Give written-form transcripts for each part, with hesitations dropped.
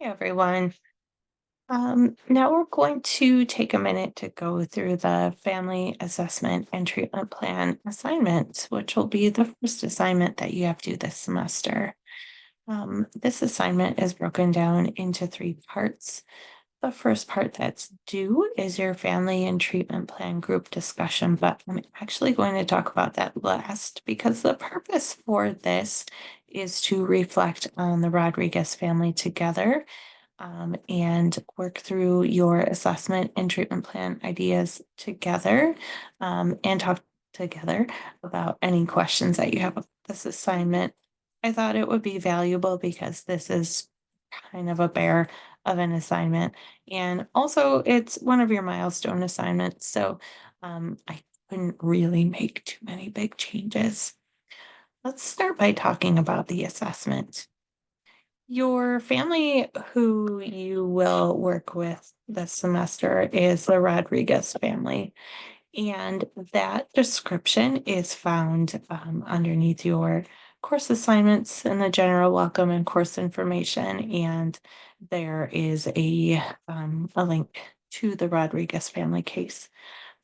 Hey everyone. Now we're going to take a minute to go through the family assessment and treatment plan assignment, which will be the first assignment that you have to do this semester. This assignment is broken down into three parts. The first part that's due is your family and treatment plan group discussion, but I'm actually going to talk about that last because the purpose for this is to reflect on the Rodriguez family together and work through your assessment and treatment plan ideas together and talk together about any questions that you have about this assignment. I thought it would be valuable because this is kind of a bear of an assignment. And also, it's one of your milestone assignments. So I couldn't really make too many big changes. Let's start by talking about the assessment. Your family who you will work with this semester is the Rodriguez family, and that description is found underneath your course assignments in the general welcome and course information. And there is a link to the Rodriguez family case.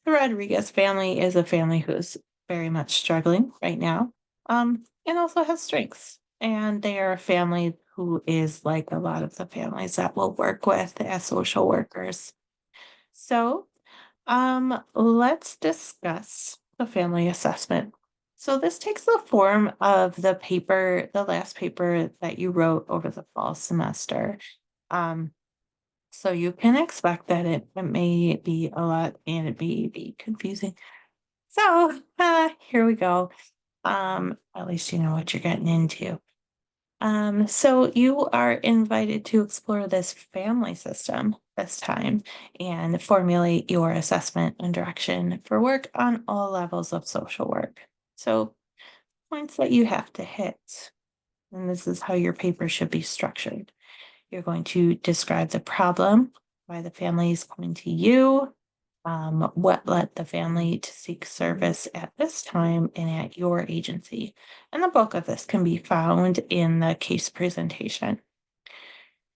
The Rodriguez family is a family who's very much struggling right now, and also has strengths. And they are a family who is like a lot of the families that we'll work with as social workers. So, let's discuss the family assessment. So, this takes the form of the last paper that you wrote over the fall semester. Um, so you can expect that it may be a lot and it may be confusing. So, here we go. At least you know what you're getting into. So you are invited to explore this family system this time and formulate your assessment and direction for work on all levels of social work. So, points that you have to hit, and this is how your paper should be structured. You're going to describe the problem, why the family is coming to you, what led the family to seek service at this time and at your agency. And the bulk of this can be found in the case presentation.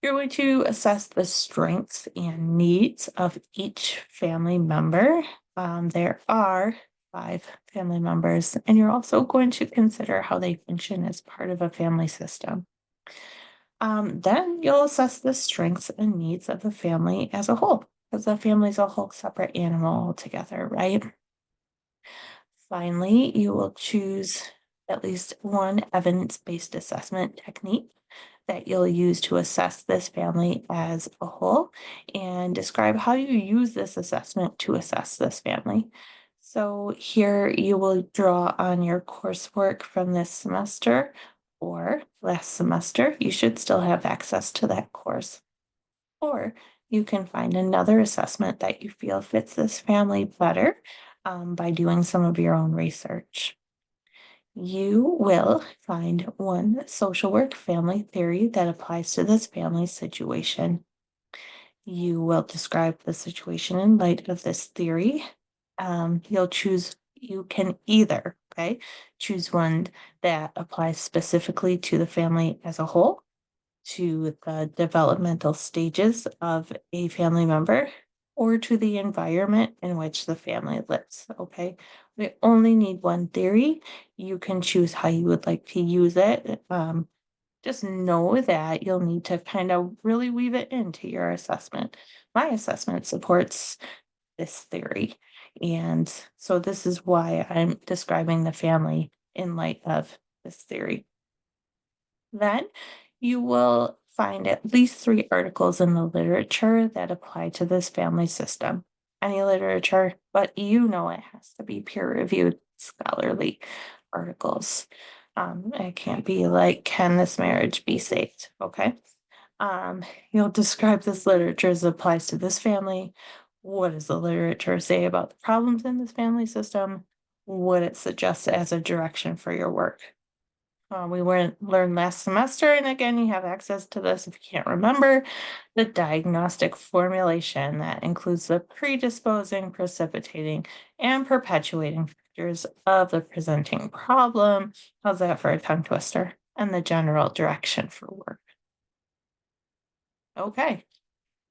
You're going to assess the strengths and needs of each family member. There are five family members, and you're also going to consider how they function as part of a family system. Then you'll assess the strengths and needs of the family as a whole, because the family's a whole separate animal altogether, right? Finally, you will choose at least one evidence-based assessment technique that you'll use to assess this family as a whole and describe how you use this assessment to assess this family. So here you will draw on your coursework from this semester or last semester. You should still have access to that course. Or you can find another assessment that you feel fits this family better by doing some of your own research. You will find one social work family theory that applies to this family situation. You will describe the situation in light of this theory. You can either, okay, choose one that applies specifically to the family as a whole, to the developmental stages of a family member, or to the environment in which the family lives. Okay. We only need one theory. You can choose how you would like to use it. Just know that you'll need to kind of really weave it into your assessment. My assessment supports this theory. And so this is why I'm describing the family in light of this theory. Then you will find at least three articles in the literature that apply to this family system. Any literature, but you know it has to be peer reviewed, scholarly articles. It can't be like, can this marriage be saved? Okay. You'll describe this literature as it applies to this family. What does the literature say about the problems in this family system? What it suggests as a direction for your work. Learned last semester, and again, you have access to this if you can't remember, the diagnostic formulation that includes the predisposing, precipitating, and perpetuating factors of the presenting problem. How's that for a tongue twister? And the general direction for work. Okay.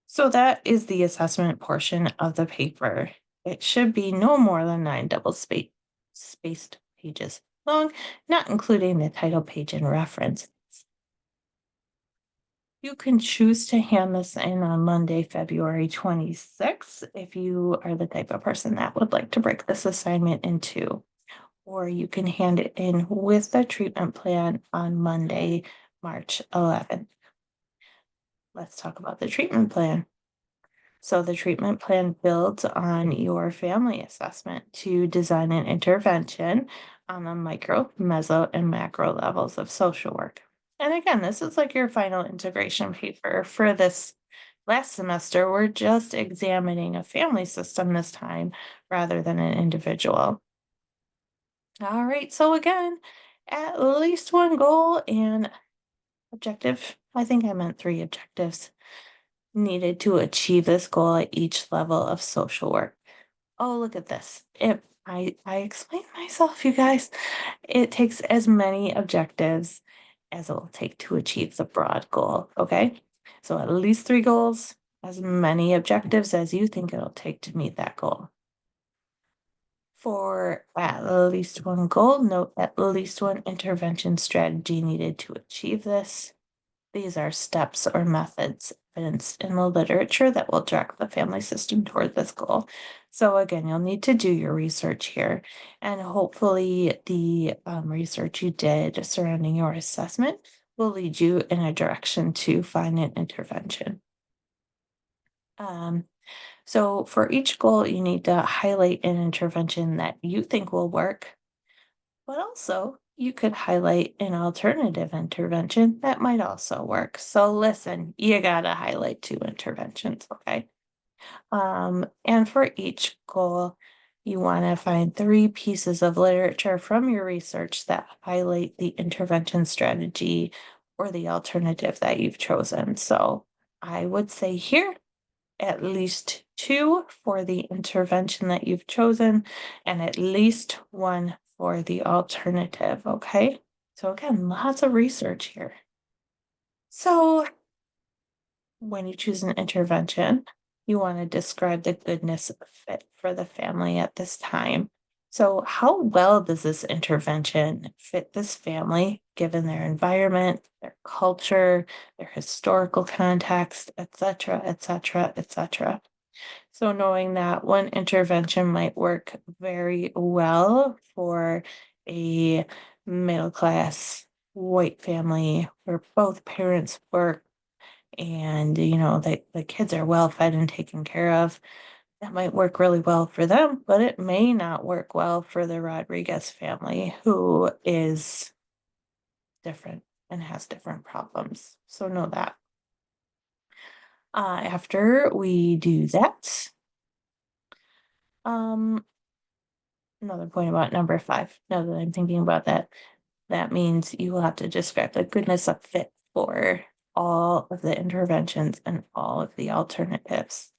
So that is the assessment portion of the paper. It should be no more than 9 spaced pages long, not including the title page and reference. You can choose to hand this in on Monday, February 26th, if you are the type of person that would like to break this assignment in two. Or you can hand it in with the treatment plan on Monday, March 11th. Let's talk about the treatment plan. So the treatment plan builds on your family assessment to design an intervention on the micro, meso, and macro levels of social work. And again, this is like your final integration paper for this last semester. We're just examining a family system this time rather than an individual. All right, so again, at least one goal and objective. I think I meant three objectives needed to achieve this goal at each level of social work. Oh, look at this. I explained myself, you guys. It takes as many objectives as it will take to achieve the broad goal. Okay. So at least three goals, as many objectives as you think it'll take to meet that goal. For at least one goal, note at least one intervention strategy needed to achieve this. These are steps or methods evidenced in the literature that will direct the family system toward this goal. So again, you'll need to do your research here, and hopefully the research you did surrounding your assessment will lead you in a direction to find an intervention. Um, so for each goal, you need to highlight an intervention that you think will work, but also you could highlight an alternative intervention that might also work. So listen, you gotta highlight two interventions, okay? And for each goal, you want to find three pieces of literature from your research that highlight the intervention strategy or the alternative that you've chosen. So I would say here at least two for the intervention that you've chosen and at least one for the alternative. Okay. So, again, lots of research here. So, when you choose an intervention, you want to describe the goodness of fit for the family at this time. So, how well does this intervention fit this family given their environment, their culture, their historical context, etc., etc., etc.? So knowing that one intervention might work very well for a middle class white family where both parents work and the kids are well fed and taken care of, that might work really well for them, but it may not work well for the Rodriguez family who is different and has different problems. So know that. After we do that, um, another point about number 5, now that I'm thinking about that, that means you will have to describe the goodness of fit for all of the interventions and all of the alternatives.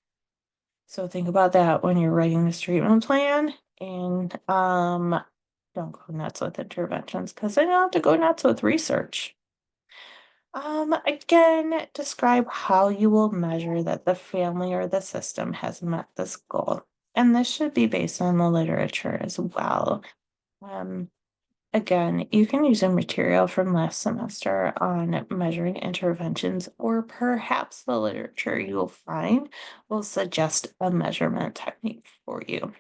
So think about that when you're writing this treatment plan and don't go nuts with interventions because then you'll have to go nuts with research. Again, describe how you will measure that the family or the system has met this goal. And this should be based on the literature as well. Um, Again, you can use a material from last semester on measuring interventions, or perhaps the literature you'll find will suggest a measurement technique for you.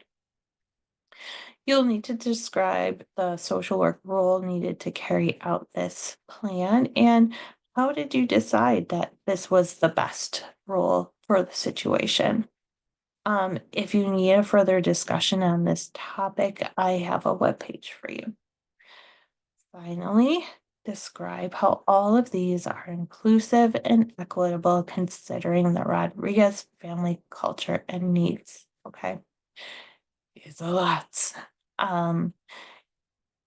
You'll need to describe the social work role needed to carry out this plan and how did you decide that this was the best role for the situation? If you need a further discussion on this topic, I have a webpage for you. Finally, describe how all of these are inclusive and equitable considering the Rodriguez family culture and needs. Okay. It's a lot. Um,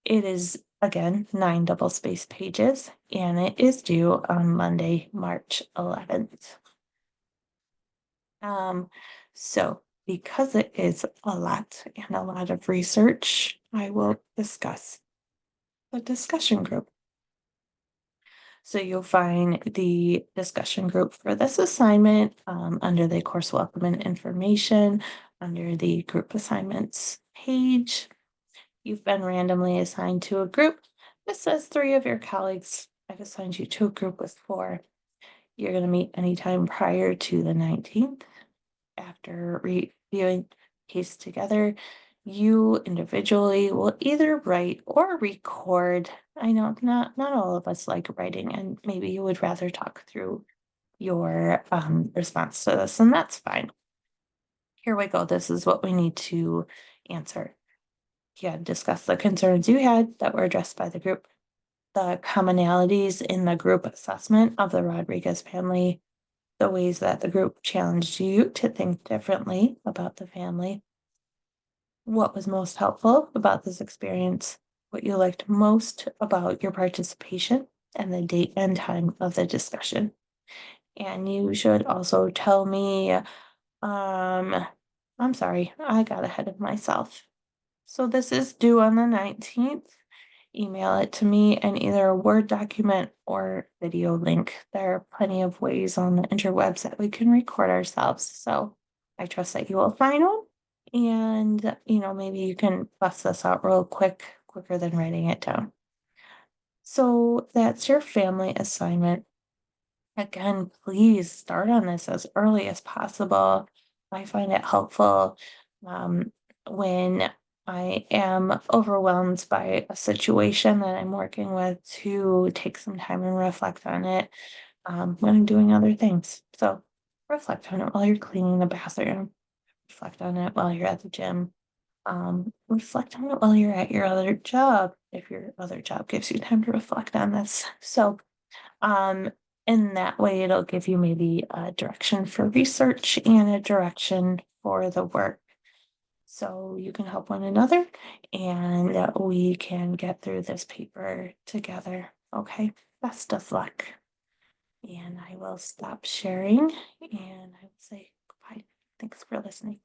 it is again 9 double space pages and it is due on Monday, March 11th. So because it is a lot and a lot of research, I will discuss the discussion group. So you'll find the discussion group for this assignment under the course welcome and information under the group assignments page. You've been randomly assigned to a group. This says 3 of your colleagues. I've assigned you to a group with 4. You're going to meet anytime prior to the 19th. After reviewing case together, you individually will either write or record. I know not all of us like writing, and maybe you would rather talk through your response to this, and that's fine. Here we go. This is what we need to answer. Yeah, discuss the concerns you had that were addressed by the group, the commonalities in the group assessment of the Rodriguez family, the ways that the group challenged you to think differently about the family, what was most helpful about this experience, what you liked most about your participation, and the date and time of the discussion. And you should also tell me, I'm sorry, I got ahead of myself. So this is due on the 19th. Email it to me in either a Word document or video link. There are plenty of ways on the interwebs that we can record ourselves. So I trust that you will find one. And, maybe you can bust this out real quicker than writing it down. So that's your family assignment. Again, please start on this as early as possible. I find it helpful um, when I am overwhelmed by a situation that I'm working with to take some time and reflect on it when I'm doing other things. So reflect on it while you're cleaning the bathroom, reflect on it while you're at the gym, reflect on it while you're at your other job, if your other job gives you time to reflect on this. So um, in that way, it'll give you maybe a direction for research and a direction for the work. So you can help one another and we can get through this paper together. Okay, best of luck. And I will stop sharing and I will say goodbye. Thanks for listening.